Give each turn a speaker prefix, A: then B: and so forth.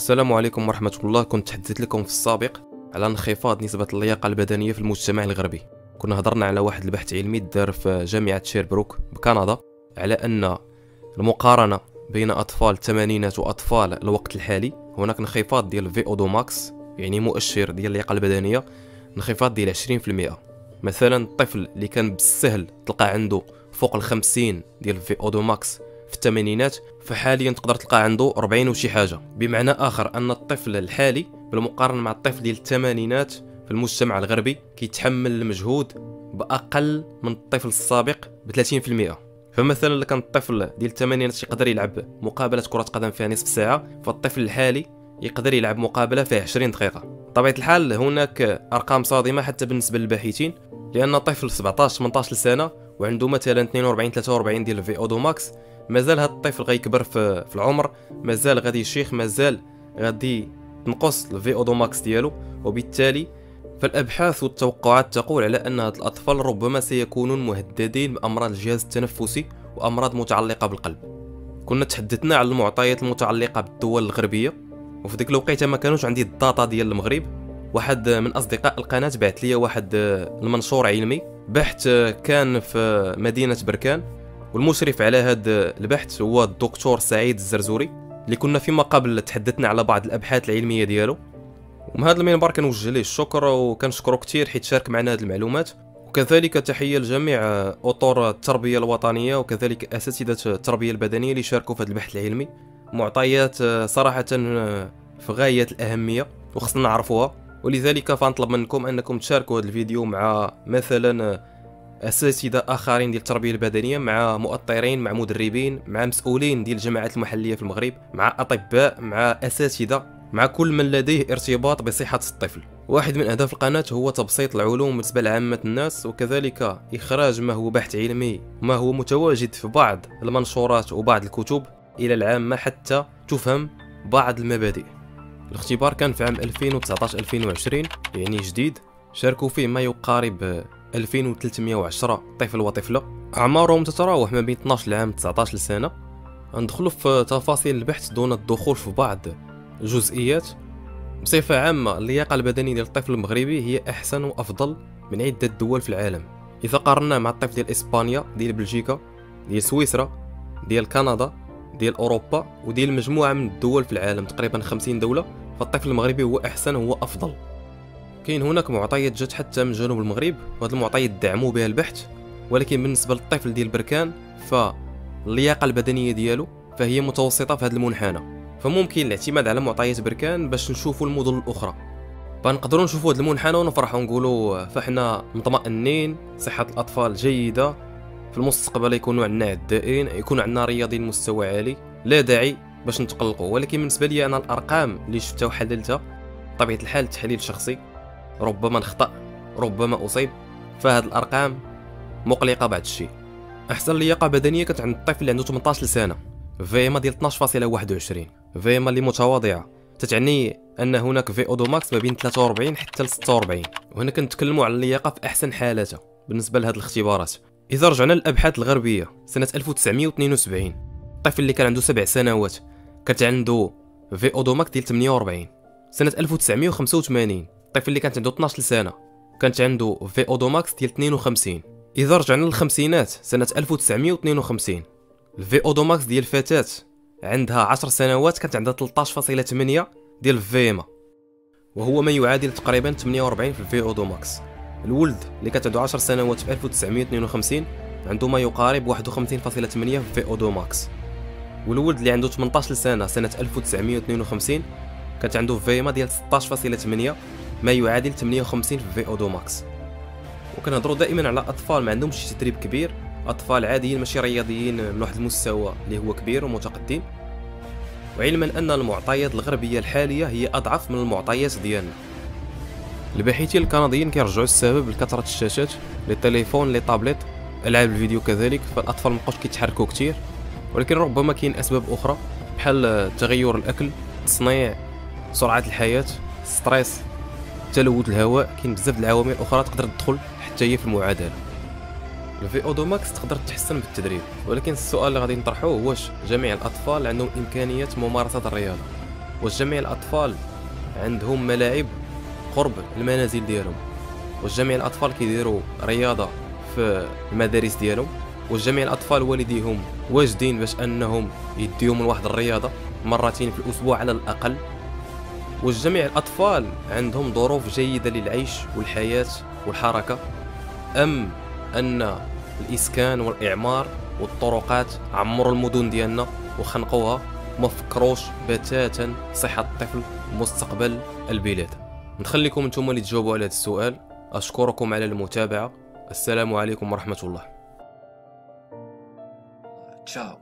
A: السلام عليكم ورحمة الله. كنت تحدثت لكم في السابق على انخفاض نسبة اللياقة البدنية في المجتمع الغربي. كنا هضرنا على واحد البحث علمي دار في جامعة شيربروك بكندا على أن المقارنة بين أطفال الثمانينات وأطفال الوقت الحالي هناك انخفاض ديال VO2 ماكس، يعني مؤشر ديال اللياقة البدنية، انخفاض ديال 20%. مثلا الطفل اللي كان بالسهل تلقى عنده فوق 50 ديال VO2 ماكس في الثمانينات، فحاليا تقدر تلقى عنده 40 وشي حاجه. بمعنى اخر ان الطفل الحالي بالمقارنه مع الطفل ديال الثمانينات في المجتمع الغربي كيتحمل المجهود باقل من الطفل السابق ب 30%. فمثلا الا كان الطفل ديال الثمانينات يقدر يلعب مقابله كره قدم فيها نصف ساعه، فالطفل الحالي يقدر يلعب مقابله فيها 20 دقيقه. بطبيعه الحال هناك ارقام صادمه حتى بالنسبه للباحثين، لان طفل 17 18 سنه وعنده مثلا 42 43 ديال VO2 ماكس، مازال هاد الطفل غيكبر في العمر، مازال غادي يشيخ، مازال غادي تنقص الVO2 ماكس ديالو، وبالتالي فالابحاث والتوقعات تقول على ان هاد الاطفال ربما سيكونون مهددين بامراض الجهاز التنفسي وامراض متعلقه بالقلب. كنا تحدثنا على المعطيات المتعلقه بالدول الغربيه، وفي ديك الوقيته ما كانوش عندي الداتا ديال المغرب. واحد من اصدقاء القناه بعث لي واحد المنشور علمي، بحث كان في مدينه بركان، والمشرف على هذا البحث هو الدكتور سعيد الزرزوري، اللي كنا فيما قبل تحدثنا على بعض الابحاث العلميه ديالو. ومن هذا المنبر كنوجه ليه الشكر وكنشكره كثير حيت شارك معنا هذه المعلومات. وكذلك تحيه لجميع اطر التربيه الوطنيه وكذلك اساتذه التربيه البدنيه اللي شاركوا في هذا البحث العلمي. معطيات صراحه في غايه الاهميه وخصنا نعرفوها، ولذلك فنطلب منكم انكم تشاركوا هذا الفيديو مع مثلا اساتذه اخرين ديال التربيه البدنيه، مع مؤطرين، مع مدربين، مع مسؤولين ديال الجماعات المحليه في المغرب، مع اطباء، مع اساتذه، مع كل من لديه ارتباط بصحه الطفل. واحد من اهداف القناه هو تبسيط العلوم بالنسبه لعامه الناس، وكذلك اخراج ما هو بحث علمي ما هو متواجد في بعض المنشورات وبعض الكتب الى العامه حتى تفهم بعض المبادئ. الاختبار كان في عام 2019-2020، يعني جديد. شاركوا فيه ما يقارب 2310 طفل وطفلة، أعمارهم تتراوح ما بين 12 عام 19 سنة. ندخلوا في تفاصيل البحث دون الدخول في بعض الجزئيات. بصفة عامة اللياقة البدنية ديال الطفل المغربي هي أحسن وأفضل من عدة دول في العالم. إذا قارنا مع الطفل ديال إسبانيا، ديال بلجيكا، ديال سويسرا، ديال كندا، ديال أوروبا، وديال مجموعة من الدول في العالم، تقريبا 50 دولة، فالطفل المغربي هو أحسن وهو أفضل. كاين هناك معطيات جات حتى من جنوب المغرب، وهاد المعطيات دعموا بها البحث، ولكن بالنسبه للطفل ديال بركان فاللياقه البدنيه ديالو فهي متوسطه في هذا المنحنى، فممكن الاعتماد على معطيات بركان باش نشوفوا المدن الاخرى. فنقدروا نشوفوا هذا المنحنى ونفرحوا ونقولوا فاحنا مطمئنين، صحه الاطفال جيده، في المستقبل يكونوا عندنا عدائين، يكون عندنا رياضيين مستوى عالي، لا داعي باش نتقلقوا. ولكن بالنسبه لي انا الارقام اللي شفتها وحللتها، بطبيعه الحال تحليل شخصي، ربما نخطأ، ربما أصيب، فهاد الأرقام مقلقة بعض الشيء. أحسن لياقة بدنية كانت عند الطفل اللي عنده 18 سنة، فيما ديال 12.21، فيما اللي متواضعة، تتعني أن هناك VO2 ماكس ما بين 43 حتى ل 46. وهنا كنتكلموا على اللياقة في أحسن حالاتها بالنسبة لهاد الاختبارات. إذا رجعنا للأبحاث الغربية سنة 1972، الطفل اللي كان عنده 7 سنوات كانت عنده VO2 ماكس ديال 48. سنة 1985 الطفل اللي كانت عنده 12 سنة كانت عنده VO2 ماكس ديال 52. إذا رجعنا للخمسينات سنة 1952 VO2 ماكس ديال الفتاة عندها 10 سنوات كانت عندها 13.8 ديال الفيما، وهو ما يعادل تقريبا 48 في VO2 ماكس. الولد اللي كانت عنده 10 سنوات في 1952 عنده ما يقارب 51.8 في VO2 ماكس، والولد اللي عنده 18 سنة سنة 1952 كانت عنده فيما ديال 16.8 ما يعادل 58 في VO2 ماكس. وكنهضروا دائما على اطفال ما عندهمش شي تدريب كبير، اطفال عاديين ماشي رياضيين من واحد المستوى اللي هو كبير ومتقدم، وعلما ان المعطيات الغربيه الحاليه هي اضعف من المعطيات ديالنا. الباحثين الكنديين كيرجعوا السبب لكثره الشاشات، لي تليفون، لي طابليت، العاب الفيديو كذلك، فالاطفال مابقاوش كيتحركوا كثير. ولكن ربما كاين اسباب اخرى بحال تغير الاكل، التصنيع، سرعه الحياه، ستريس، تلوث الهواء. كاين بزاف د العوامل اخرى تقدر تدخل حتى هي في المعادله. الVO2 ماكس تقدر تحسن بالتدريب، ولكن السؤال اللي غادي نطرحوه واش جميع الاطفال عندهم امكانيه ممارسه الرياضه؟ واش جميع الاطفال عندهم ملاعب قرب المنازل ديالهم؟ واش جميع الاطفال كيديروا رياضه في المدارس ديالهم؟ واش جميع الاطفال والديهم واجدين باش انهم يديهم لواحد الرياضه مرتين في الاسبوع على الاقل؟ واش جميع الاطفال عندهم ظروف جيده للعيش والحياه والحركه، ام ان الاسكان والاعمار والطرقات عمروا المدن ديالنا وخنقوها وما فكروش بتاتا صحه الطفل ومستقبل البلاد؟ نخليكم نتوما اللي تجاوبوا على هذا السؤال. اشكركم على المتابعه. السلام عليكم ورحمه الله.
B: Ciao.